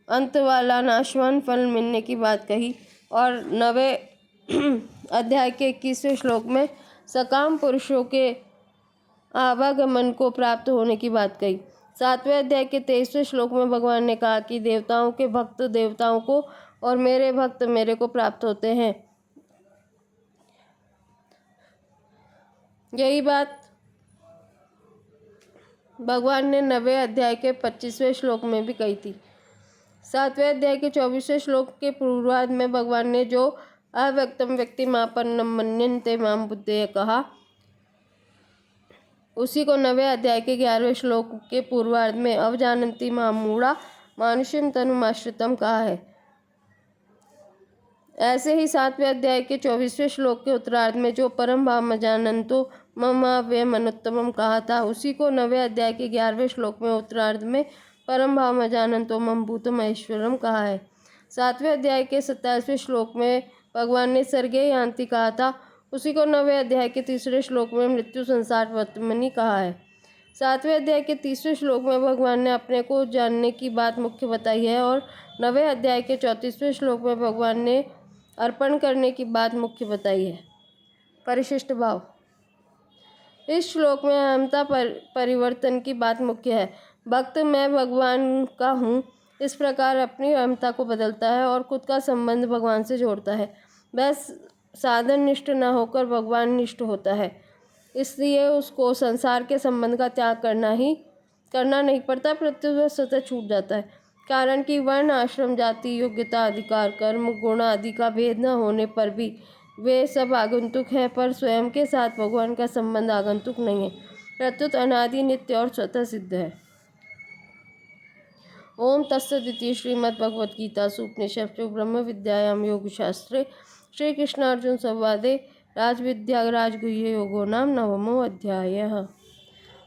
Speaker 1: अंत वाला नाशवान फल मिलने की बात कही और 9वें अध्याय के 21वें श्लोक में सकाम पुरुषों के आवागमन को प्राप्त होने की बात कही। 7वें अध्याय के 23वें श्लोक में भगवान ने कहा कि देवताओं के भक्त देवताओं को और मेरे भक्त मेरे को प्राप्त होते हैं। यही बात भगवान ने 9वें अध्याय के 25वें श्लोक में भी कही थी। 7वें अध्याय के 24वें श्लोक के पूर्वार्ध में भगवान ने जो अव्यक्तम व्यक्ति मापन्नम मन्यन्ते माम बुद्धेय कहा उसी को 9वें अध्याय के 11वें श्लोक के पूर्वार्ध में अवजानन्ति माम मूढ़ा मानुष्यम तनुमाश्रितम कहा है। ऐसे ही 7वें अध्याय के 24वें श्लोक के उत्तरार्ध में जो परम भाव जानन्तो ममाव्ययमनुत्तमम कहा था उसी को 9वें अध्याय के 11वें श्लोक में उत्तरार्ध में परम भाव जानन्तो मम भूतम ऐश्वरम कहा है। 7वें अध्याय के 27वें श्लोक में भगवान ने सर्गे यान्ति कहा था उसी को 9वें अध्याय के 3रे श्लोक में मृत्यु संसार वर्तमनि कहा है। 7वें अध्याय के 30वें श्लोक में भगवान ने अपने को जानने की बात मुख्य बताई है और 9वें अध्याय के 34वें श्लोक में भगवान ने अर्पण करने की बात मुख्य बताई है। परिशिष्ट भाव। इस श्लोक में अहमता परिवर्तन की बात मुख्य है। भक्त मैं भगवान का हूँ इस प्रकार अपनी अहमता को बदलता है और खुद का संबंध भगवान से जोड़ता है। वह साधन निष्ठ न होकर भगवान निष्ठ होता है, इसलिए उसको संसार के संबंध का त्याग करना नहीं पड़ता, प्रत्युत वह स्वतः छूट जाता है। कारण कि वर्ण आश्रम जाति योग्यता अधिकार कर्म गुण आदि का भेद न होने पर भी वे सब आगंतुक हैं, पर स्वयं के साथ भगवान का संबंध आगंतुक नहीं है, प्रत्युत अनादि, नित्य और स्वतः सिद्ध है। ओम तत्सदिति श्रीमद्भगवद्गीतासु उपनिषत्सु ब्रह्म विद्यायां योगशास्त्रे श्री कृष्णार्जुन संवादे राजविद्या राजगुह्य योगो नाम नवमो अध्यायः।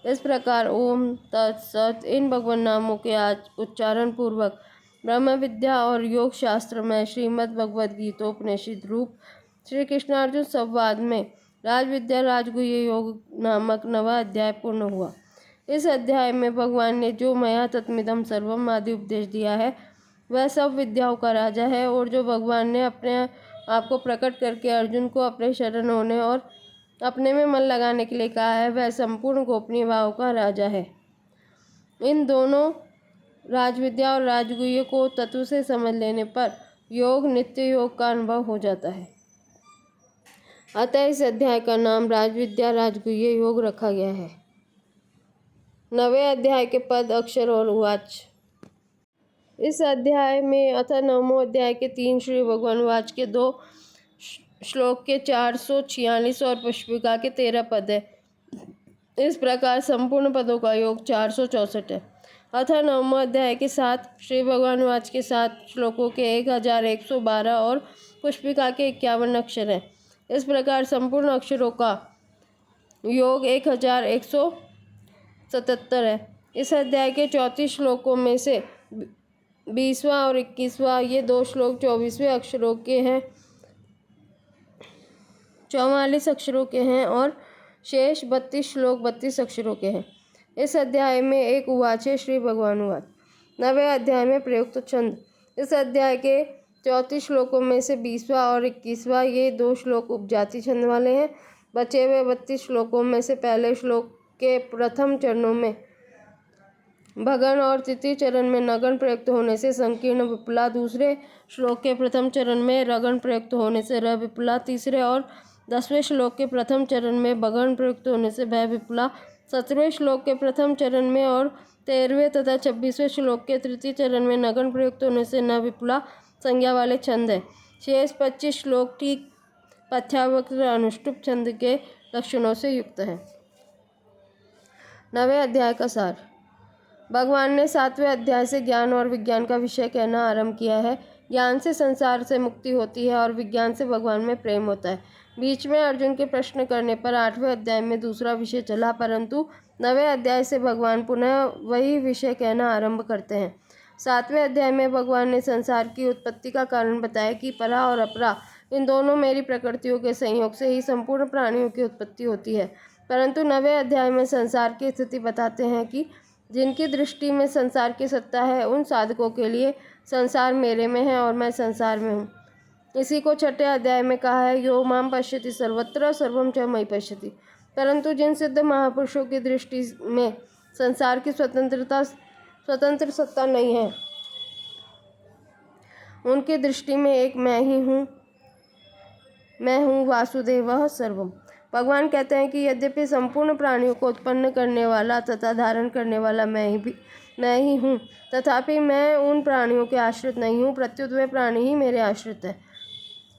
Speaker 1: इस प्रकार ओम तत्सत इन भगवान नामों के आज उच्चारण पूर्वक ब्रह्म विद्या और योग शास्त्र में श्रीमद् भगवद गीतोपनिषद रूप श्री कृष्णार्जुन संवाद में राजविद्या राजगुह्य योग नामक नवा अध्याय पूर्ण हुआ। इस अध्याय में भगवान ने जो मया तत्मिदम सर्वम आदि उपदेश दिया है वह सब विद्याओं का राजा है, और जो भगवान ने अपने आप को प्रकट करके अर्जुन को अपने शरण होने और अपने में मन लगाने के लिए कहा है वह संपूर्ण गोपनीय भाव का राजा है। इन दोनों राजविद्या और राजगुह्य को तत्व से समझ लेने पर योग नित्य योग का अनुभव हो जाता है। अतः इस अध्याय का नाम राजविद्या राजगुह्य योग रखा गया है। नवे अध्याय के पद, अक्षर और वाच। इस अध्याय में अतः नवमो अध्याय के 3 श्री भगवान वाच के 2 श्लोक के 446 और पुष्पिका के 13 पद है। इस प्रकार संपूर्ण पदों का योग 464 है। अतः नवमो अध्याय के 7 श्री भगवान वाच के 7 श्लोकों के 1112 और पुष्पिका के 51 अक्षर हैं। इस प्रकार संपूर्ण अक्षरों का योग 1177 है। इस अध्याय के 34 श्लोकों में से 20वां और 21वां ये 2 श्लोक 24वें अक्षरों के हैं, 44 अक्षरों के हैं और शेष 32 श्लोक 32 अक्षरों के हैं। इस अध्याय में एक उवाच है श्री भगवान उवाच। नवे अध्याय में प्रयुक्त छंद। इस अध्याय के 34 श्लोकों में से 20वां और 21वां ये 2 श्लोक उपजाति छंद वाले हैं। बचे हुए 32 श्लोकों में से पहले श्लोक के प्रथम चरणों में भगन और तृतीय चरण में नगन प्रयुक्त होने से संकीर्ण विपुला, दूसरे श्लोक के प्रथम चरण में रगन प्रयुक्त होने से र विपुला, तीसरे और 10वें श्लोक के प्रथम चरण में भगन प्रयुक्त होने से भय विपुला, 17वें श्लोक के प्रथम चरण में और 13वें तथा 26वें श्लोक के तृतीय चरण में नगन प्रयुक्त होने से न विपुला संज्ञा वाले छंद है। शेष 25 श्लोक ठीक पथ्यावक्र अनुष्टुप छंद के लक्षणों से युक्त है। नवे अध्याय का सार। भगवान ने 7वें अध्याय से ज्ञान और विज्ञान का विषय कहना आरंभ किया है। ज्ञान से संसार से मुक्ति होती है और विज्ञान से भगवान में प्रेम होता है। बीच में अर्जुन के प्रश्न करने पर 8वें अध्याय में दूसरा विषय चला, परंतु 9वें अध्याय से भगवान पुनः वही विषय कहना आरंभ करते हैं। 7वें अध्याय में भगवान ने संसार की उत्पत्ति का कारण बताया कि परा और अपरा इन दोनों मेरी प्रकृतियों के संयोग से ही संपूर्ण प्राणियों की उत्पत्ति होती है। परंतु 9वें अध्याय में संसार की स्थिति बताते हैं कि जिनकी दृष्टि में संसार की सत्ता है उन साधकों के लिए संसार मेरे में है और मैं संसार में हूँ। इसी को 6ठे अध्याय में कहा है यो माम पश्यति सर्वत्र सर्वम च मयि पश्यति। परंतु जिन सिद्ध महापुरुषों की दृष्टि में संसार की स्वतंत्र सत्ता नहीं है, उनकी दृष्टि में एक मैं ही हूँ, मैं हूँ वासुदेवः सर्वम। भगवान कहते हैं कि यद्यपि संपूर्ण प्राणियों को उत्पन्न करने वाला तथा धारण करने वाला मैं ही हूँ, तथापि मैं उन प्राणियों के आश्रित नहीं हूँ, प्रत्युत वे प्राणी ही मेरे आश्रित है।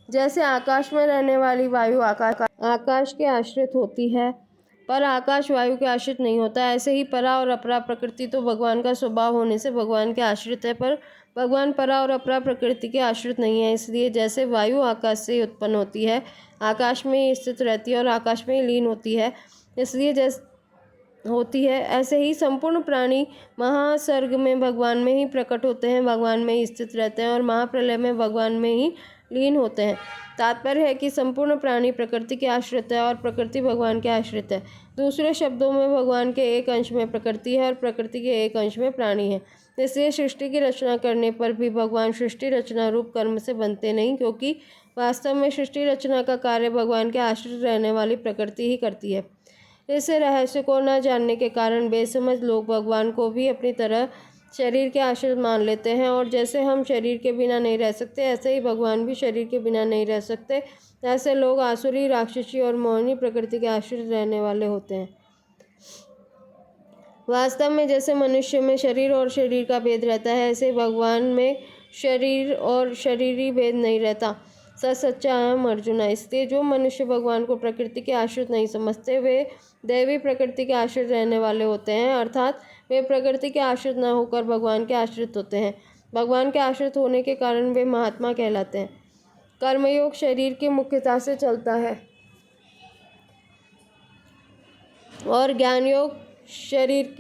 Speaker 1: जैसे आकाश में रहने वाली वायु आकाश के आश्रित होती है पर आकाश वायु के आश्रित नहीं होता, ऐसे ही परा और अपरा प्रकृति तो भगवान का स्वभाव होने से भगवान के आश्रित है, पर भगवान परा और अपरा प्रकृति के आश्रित नहीं है। इसलिए जैसे वायु आकाश से उत्पन्न होती है, आकाश में ही स्थित रहती है और आकाश में ही लीन होती है, इसलिए होती है, ऐसे ही संपूर्ण प्राणी महासर्ग में भगवान में ही प्रकट होते हैं, भगवान में ही स्थित रहते हैं और महाप्रलय में भगवान में ही लीन होते हैं। तात्पर्य है कि संपूर्ण प्राणी प्रकृति के आश्रित है और प्रकृति भगवान के आश्रित है। दूसरे शब्दों में भगवान के एक अंश में प्रकृति है और प्रकृति के एक अंश में प्राणी है। इसलिए सृष्टि की रचना करने पर भी भगवान सृष्टि रचना रूप कर्म से बनते नहीं, क्योंकि वास्तव में सृष्टि रचना का कार्य भगवान के आश्रित रहने वाली प्रकृति ही करती है। इस रहस्य को न जानने के कारण बेसमझ लोग भगवान को भी अपनी तरह शरीर के आश्रित मान लेते हैं, और जैसे हम शरीर के बिना नहीं रह सकते ऐसे ही भगवान भी शरीर के बिना नहीं रह सकते। ऐसे लोग आसुरी, राक्षसी और मोहिनी प्रकृति के आश्रित रहने वाले होते हैं। वास्तव में जैसे मनुष्य में शरीर और शरीर का भेद रहता है, ऐसे भगवान में शरीर और शरीरी भेद नहीं रहता। सच्चा अहम अर्जुना। इसलिए जो मनुष्य भगवान को प्रकृति के आश्रित नहीं समझते वे दैवी प्रकृति के आश्रित रहने वाले होते हैं, अर्थात वे प्रकृति के आश्रित न होकर भगवान के आश्रित होते हैं। भगवान के आश्रित होने के कारण वे महात्मा कहलाते हैं। कर्मयोग शरीर की मुख्यता से चलता है और ज्ञान योग शरीर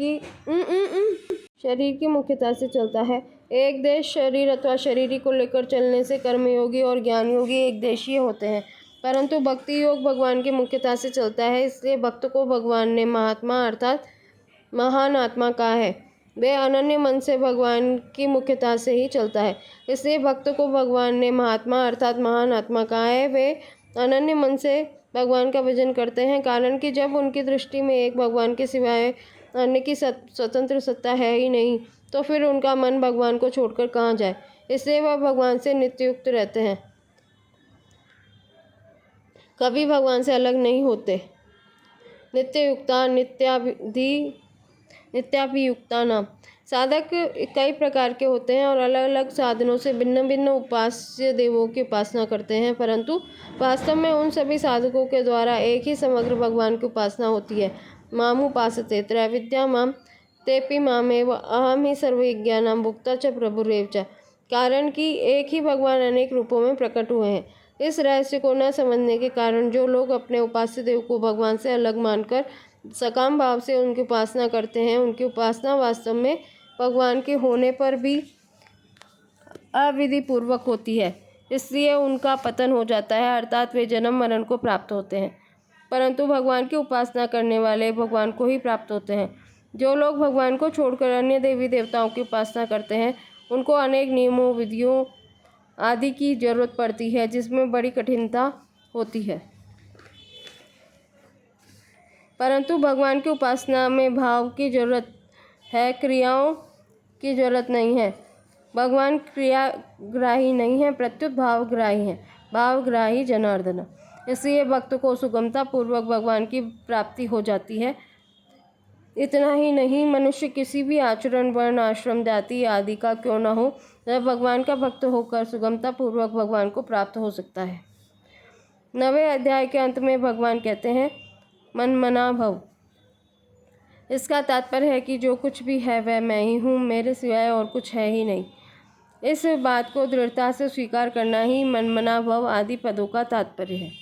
Speaker 1: की मुख्यता से चलता है। एक देश शरीर अथवा शरीरी को लेकर चलने से कर्मयोगी और ज्ञान योगी एक देशीय होते हैं, परंतु भक्ति योग भगवान की मुख्यता से चलता है। इसलिए भक्त को भगवान ने महात्मा अर्थात महान आत्मा कहा है। वे अनन्य मन से भगवान की मुख्यता से ही चलता है, इसलिए भक्त को भगवान ने महात्मा अर्थात महान आत्मा कहा है। वे अनन्य मन से भगवान का भजन करते हैं, कारण कि जब उनकी दृष्टि में एक भगवान के सिवाय अन्य की स्वतंत्र सत्ता है ही नहीं, तो फिर उनका मन भगवान को छोड़कर कहाँ जाए। इसलिए वह भगवान से नित्ययुक्त रहते हैं, कभी भगवान से अलग नहीं होते। नित्ययुक्ता नित्याभियुक्ता नाम। साधक कई प्रकार के होते हैं और अलग अलग साधनों से भिन्न भिन्न उपास्य देवों की उपासना करते हैं, परंतु वास्तव में उन सभी साधकों के द्वारा एक ही समग्र भगवान की उपासना होती है। माम उपासते त्रैविद्या माम तेपि मामेव अहम ही सर्वज्ञानां भुक्ता च प्रभुरेव च। कारण कि एक ही भगवान अनेक रूपों में प्रकट हुए हैं। इस रहस्य को न समझने के कारण जो लोग अपने उपास्य देव को भगवान से अलग मानकर सकाम भाव से उनकी उपासना करते हैं, उनकी उपासना वास्तव में भगवान के होने पर भी अविधि पूर्वक होती है, इसलिए उनका पतन हो जाता है, अर्थात वे जन्म मरण को प्राप्त होते हैं। परंतु भगवान की उपासना करने वाले भगवान को ही प्राप्त होते हैं। जो लोग भगवान को छोड़कर अन्य देवी देवताओं की उपासना करते हैं, उनको अनेक नियमों विधियों आदि की जरूरत पड़ती है, जिसमें बड़ी कठिनता होती है। परंतु भगवान की उपासना में भाव की जरूरत है, क्रियाओं की जरूरत नहीं है। भगवान क्रियाग्राही नहीं है, प्रत्युत भावग्राही है। भावग्राही जनार्दन। इसलिए भक्त को सुगमता पूर्वक भगवान की प्राप्ति हो जाती है। इतना ही नहीं, मनुष्य किसी भी आचरण वर्ण आश्रम जाति आदि का क्यों न हो, वह भगवान का भक्त होकर सुगमता पूर्वक भगवान को प्राप्त हो सकता है। 9वें अध्याय के अंत में भगवान कहते हैं मन मना भव। इसका तात्पर्य है कि जो कुछ भी है वह मैं ही हूँ, मेरे सिवाय और कुछ है ही नहीं। इस बात को दृढ़ता से स्वीकार करना ही मन मना भव आदि पदों का तात्पर्य है।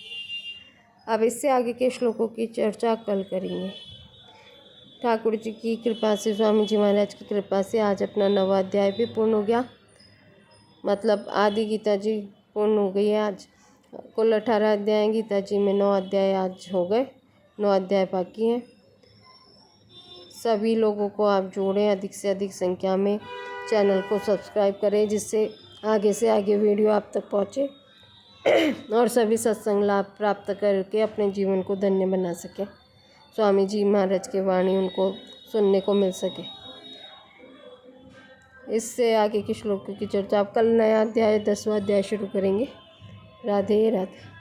Speaker 1: अब इससे आगे के श्लोकों की चर्चा कल करेंगे। ठाकुर जी की कृपा से, स्वामी जी महाराज की कृपा से आज अपना 9वां अध्याय भी पूर्ण हो गया, मतलब आदि गीता जी पूर्ण हो गई है। आज कुल 18 अध्याय, गीता जी में 9 अध्याय आज हो गए, 9 अध्याय बाकी हैं। सभी लोगों को आप जोड़ें अधिक से अधिक संख्या में, चैनल को सब्सक्राइब करें जिससे आगे से आगे वीडियो आप तक पहुँचे और सभी सत्संग लाभ प्राप्त करके अपने जीवन को धन्य बना सकें। स्वामी जी महाराज की वाणी उनको सुनने को मिल सके। इससे आगे के श्लोकों की चर्चा आप कल नया अध्याय 10वां अध्याय शुरू करेंगे। राधे राधे।